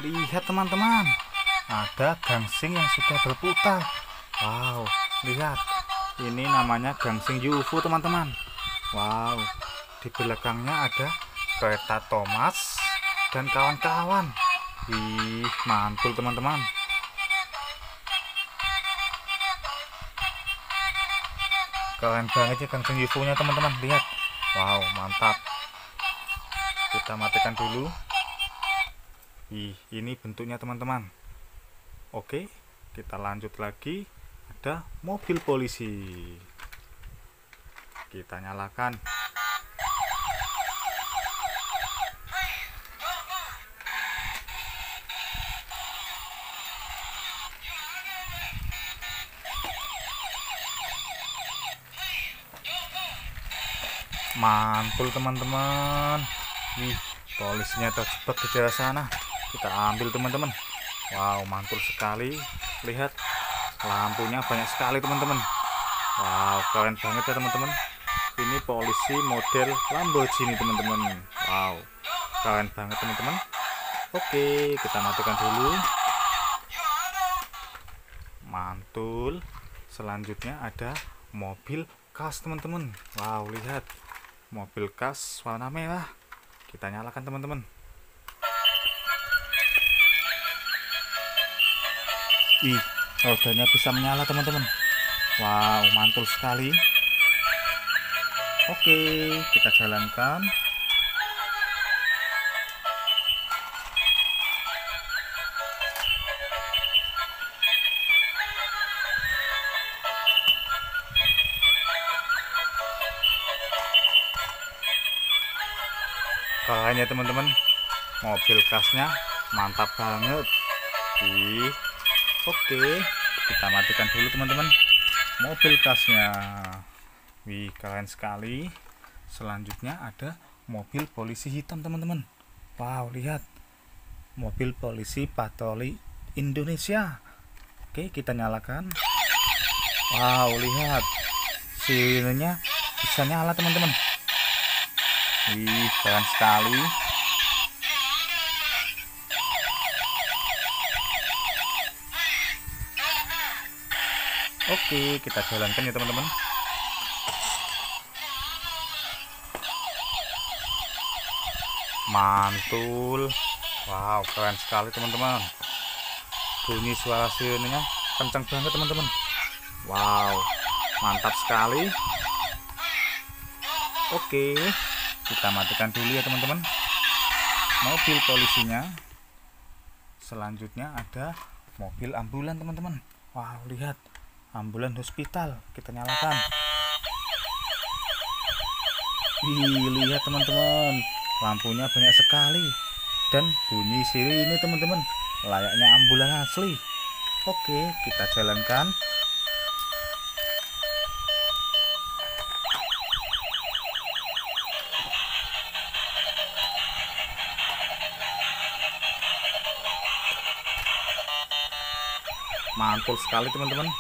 lihat teman-teman, ada gangsing yang sudah berputar. Wow, lihat, ini namanya gangsing UFO teman-teman. Wow, di belakangnya ada kereta Thomas dan kawan-kawan. Wih, mantul teman-teman. Keren banget ya gangsing UFO nya teman-teman, lihat. Wow, mantap. Kita matikan dulu. Ini bentuknya teman-teman. Oke, kita lanjut lagi. Ada mobil polisi. Kita nyalakan. Mantul teman-teman. Polisinya terjebak di daerah sana. Kita ambil teman-teman. Wow, mantul sekali. Lihat, lampunya banyak sekali teman-teman. Wow, keren banget ya teman-teman. Ini polisi model Lamborghini teman-teman. Wow, keren banget teman-teman. Oke, kita matikan dulu. Mantul. Selanjutnya ada mobil khas teman-teman. Wow, lihat, mobil khas warna merah. Kita nyalakan teman-teman. Rodanya bisa menyala teman-teman. Wow, mantul sekali. Oke, kita jalankan. Keren ya teman-teman, mobil khasnya mantap banget. Oke, kita matikan dulu teman-teman mobil khasnya. Keren sekali. Selanjutnya ada mobil polisi hitam teman-teman. Wow, lihat, mobil polisi patroli Indonesia. Oke, kita nyalakan. Wow, lihat, sirenenya bisa nyala teman-teman. Keren sekali. Oke, kita jalankan ya teman-teman. Mantul. Wow, keren sekali teman-teman. Bunyi suara sirenenya kencang banget teman-teman. Wow, mantap sekali. Oke, kita matikan dulu ya teman-teman mobil polisinya. Selanjutnya ada mobil ambulan teman-teman. Wow, lihat, ambulan hospital. Kita nyalakan. Lihat teman-teman, lampunya banyak sekali dan bunyi sirine teman-teman, layaknya ambulan asli. Oke, kita jalankan. Mantul sekali teman-teman.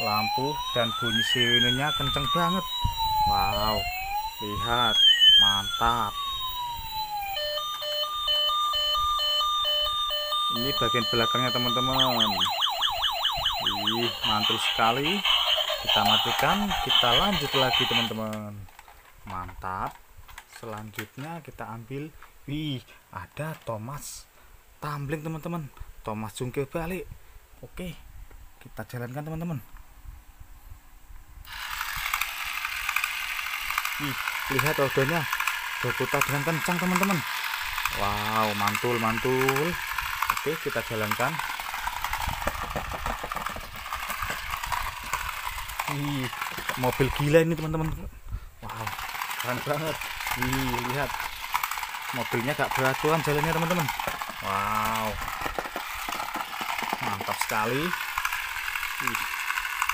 Lampu dan bunyi sirenenya kenceng banget. Wow, lihat, mantap. Ini bagian belakangnya teman-teman. Mantul sekali. Kita matikan, kita lanjut lagi teman-teman. Mantap. Selanjutnya kita ambil. Ada Thomas tumbling teman-teman. Thomas jungkir balik. Oke, kita jalankan teman-teman. Lihat, rodanya berputar dengan kencang teman-teman. Wow, mantul. Oke, kita jalankan. Mobil gila ini teman-teman. Wow, keren banget. Lihat, mobilnya gak beraturan jalannya teman-teman. Wow, mantap sekali.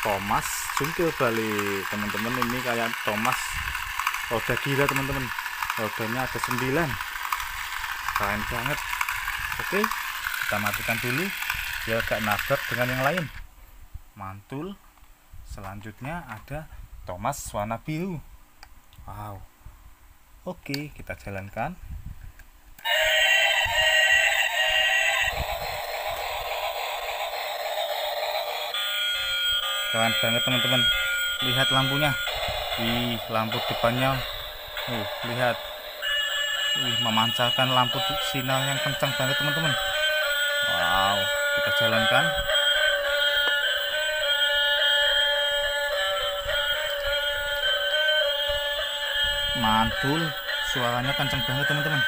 Thomas jungkir balik teman-teman. Ini kayak Thomas roda gila teman-teman. Rodanya ada 9. Keren banget. Oke, kita matikan dulu biar gak nabrak dengan yang lain. Mantul. Selanjutnya ada Thomas warna biru. Wow. Oke, kita jalankan. keren banget teman-teman. Lihat lampunya. Lampu depannya lihat, memancarkan lampu sinar yang kencang banget teman-teman. Wow, kita jalankan. Mantul, suaranya kencang banget teman-teman.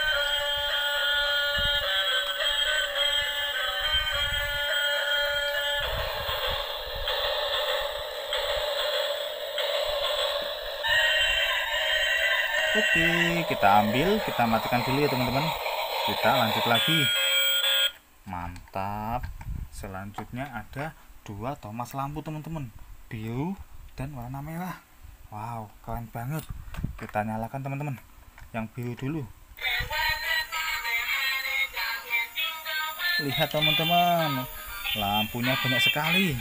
Oke, kita ambil, kita matikan dulu ya teman-teman. Kita lanjut lagi. Mantap. Selanjutnya ada 2 Thomas lampu teman-teman, biru dan warna merah. Wow, keren banget. Kita nyalakan teman-teman. Yang biru dulu. Lihat teman-teman, lampunya banyak sekali.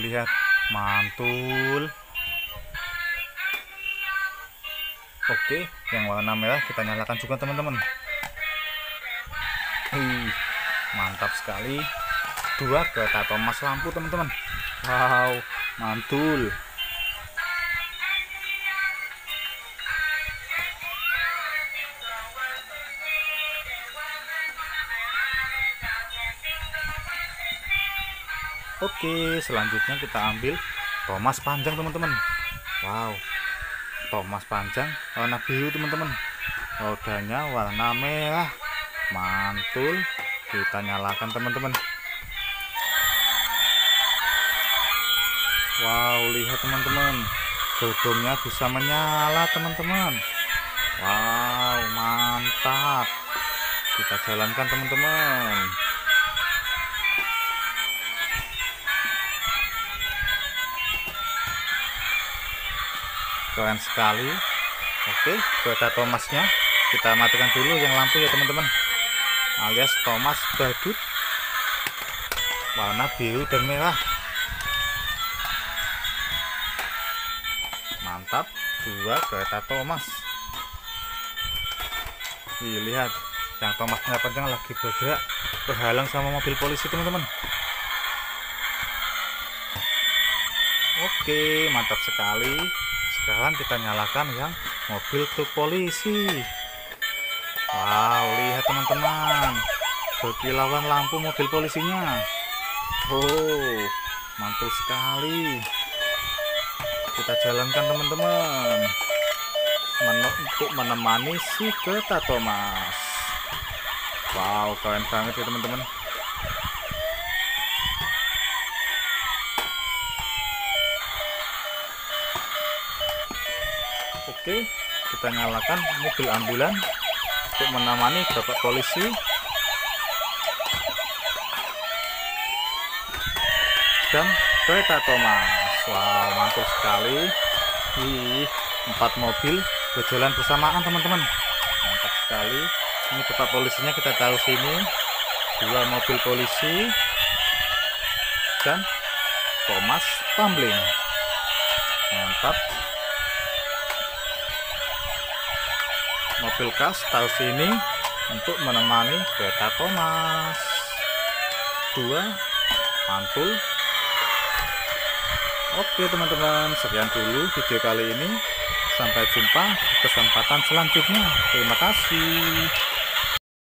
Lihat, mantul. Oke, yang warna merah kita nyalakan juga teman-teman. Mantap sekali. 2 kereta Thomas lampu teman-teman. Wow, mantul. Oke, selanjutnya kita ambil Thomas panjang teman-teman. Wow, Thomas panjang warna biru teman-teman, rodanya warna merah. Mantul. Kita nyalakan teman-teman. Wow, lihat teman-teman, gerbongnya bisa menyala teman-teman. Wow, mantap. Kita jalankan teman-teman. Keren sekali. Oke, kereta Thomasnya kita matikan dulu yang lampu ya teman-teman, alias Thomas badut warna biru dan merah. Mantap, 2 kereta Thomas. Lihat, yang Thomasnya panjang lagi bergerak, terhalang sama mobil polisi teman-teman. Oke, mantap sekali. Sekarang kita nyalakan yang mobil truk polisi. Wow, lihat teman-teman, berkilauan lampu mobil polisinya. Oh, mantul sekali. Kita jalankan teman-teman, untuk menemani si kereta Thomas. Wow, keren banget ya teman-teman. Oke, kita nyalakan mobil ambulan untuk menemani bapak polisi. Dan kereta Thomas. Wow, mantul sekali. 4 mobil berjalan bersamaan teman-teman. Mantap sekali. Ini bapak polisinya kita taruh sini. 2 mobil polisi dan Thomas tumbling. Mantap. Mobil khas taruh sini untuk menemani kereta Thomas. 2 mantul. Oke teman-teman, sekian dulu video kali ini. Sampai jumpa di kesempatan selanjutnya. Terima kasih.